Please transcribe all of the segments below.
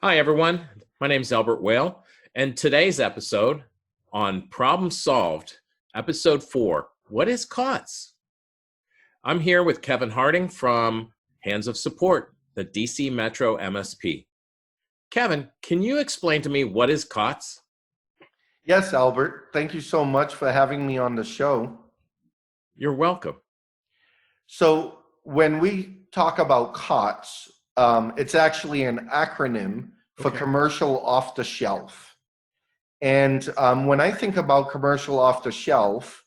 Hi, everyone. My name is Albert Whale, and today's episode on Problem Solved, Episode 4, What is COTS? I'm here with Kevin Harding from Hands of Support, the DC Metro MSP. Kevin, can you explain to me what is COTS? Yes, Albert. Thank you so much for having me on the show. You're welcome. So, when we talk about COTS, it's actually an acronym for Okay. commercial off the shelf. And when I think about commercial off the shelf,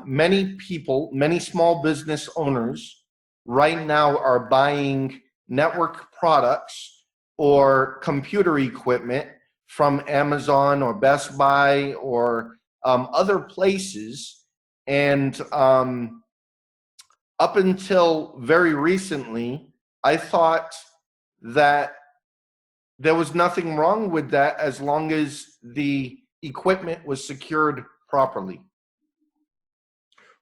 many people, many small business owners right now are buying network products or computer equipment from Amazon or Best Buy or other places. And up until very recently, I thought that there was nothing wrong with that as long as the equipment was secured properly.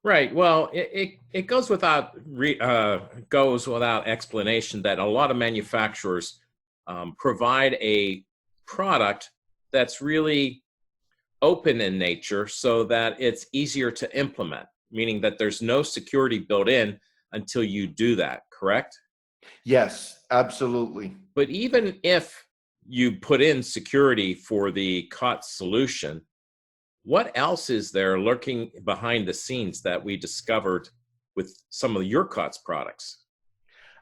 Right. Well, it goes goes without explanation that a lot of manufacturers provide a product that's really open in nature so that it's easier to implement, meaning that there's no security built in until you do that, correct? Yes, absolutely. But even if you put in security for the COTS solution, what else is there lurking behind the scenes that we discovered with some of your COTS products?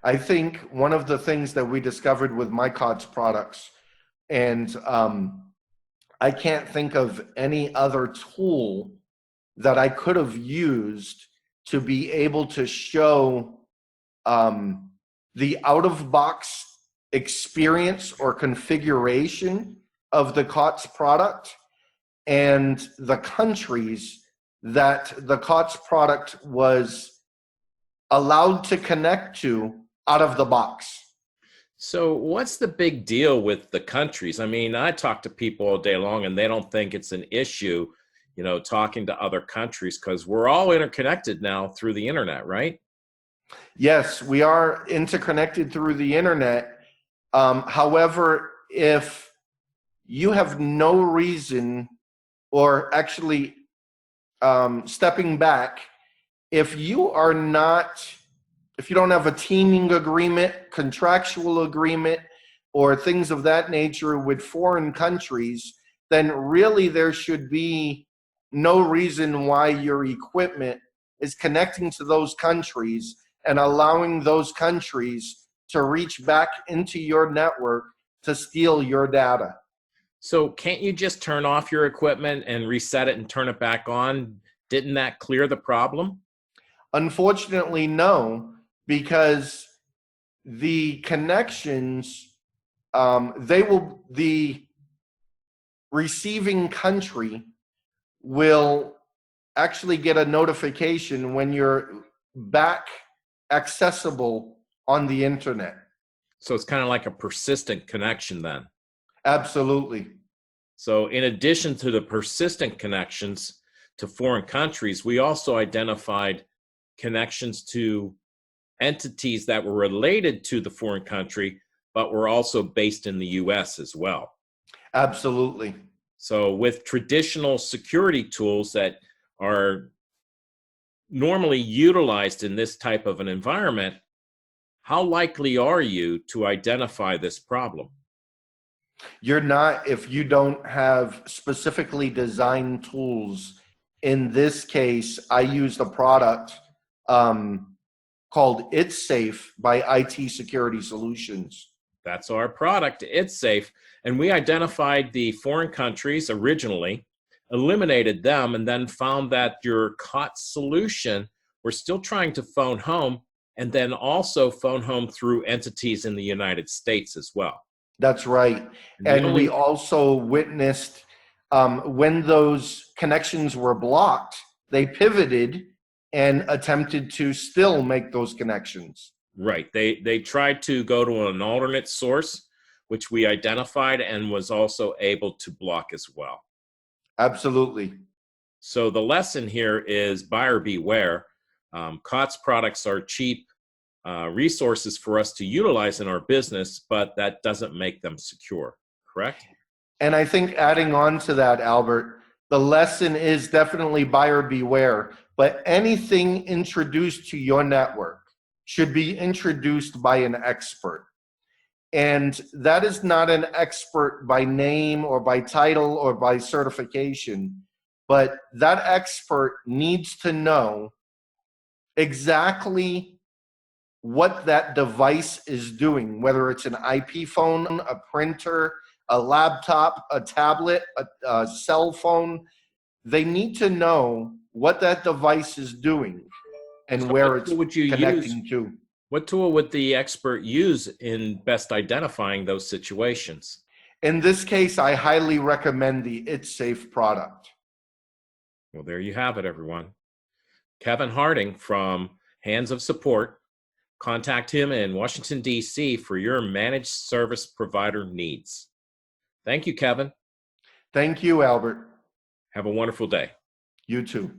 I think one of the things that we discovered with my COTS products, and I can't think of any other tool that I could have used to be able to show the out-of-box experience or configuration of the COTS product and the countries that the COTS product was allowed to connect to out of the box. So, what's the big deal with the countries? I mean, I talk to people all day long and they don't think it's an issue, talking to other countries because we're all interconnected now through the internet, right? Yes, we are interconnected through the internet. However, if you have no reason, or actually stepping back, if you are not, if you don't have a teaming agreement, contractual agreement, or things of that nature with foreign countries, then really there should be no reason why your equipment is connecting to those countries and allowing those countries to reach back into your network to steal your data. So, can't you just turn off your equipment and reset it and turn it back on? Didn't that clear the problem? Unfortunately, no, because the connections, the receiving country will actually get a notification when you're back accessible on the internet. So, it's kind of like a persistent connection then. Absolutely. So, in addition to the persistent connections to foreign countries, we also identified connections to entities that were related to the foreign country, but were also based in the US as well. Absolutely. So, with traditional security tools that are normally utilized in this type of an environment, how likely are you to identify this problem? You're not, if you don't have specifically designed tools. In this case, I used a product called ITS Safe by ITS Security Solutions. That's our product, It's Safe. And we identified the foreign countries originally, eliminated them, and then found that your COTS solution, we're still trying to phone home, and then also phone home through entities in the United States as well. That's right. And the And we only also witnessed when those connections were blocked, they pivoted and attempted to still make those connections. Right. They tried to go to an alternate source, which we identified and was also able to block as well. Absolutely. So the lesson here is buyer beware. COTS products are cheap, resources for us to utilize in our business, but that doesn't make them secure, correct? And I think adding on to that, Albert, the lesson is definitely buyer beware, but anything introduced to your network should be introduced by an expert. And that is not an expert by name or by title or by certification, but that expert needs to know exactly what that device is doing, whether it's an IP phone, a printer, a laptop, a tablet, a cell phone. They need to know what that device is doing and So where what it's tool would you use? connecting to. What tool would the expert use in best identifying those situations? In this case, I highly recommend the ITS Safe product. Well, there you have it, everyone. Kevin Harding from Hands of Support. Contact him in Washington, D.C. for your managed service provider needs. Thank you, Kevin. Thank you, Albert. Have a wonderful day. You too.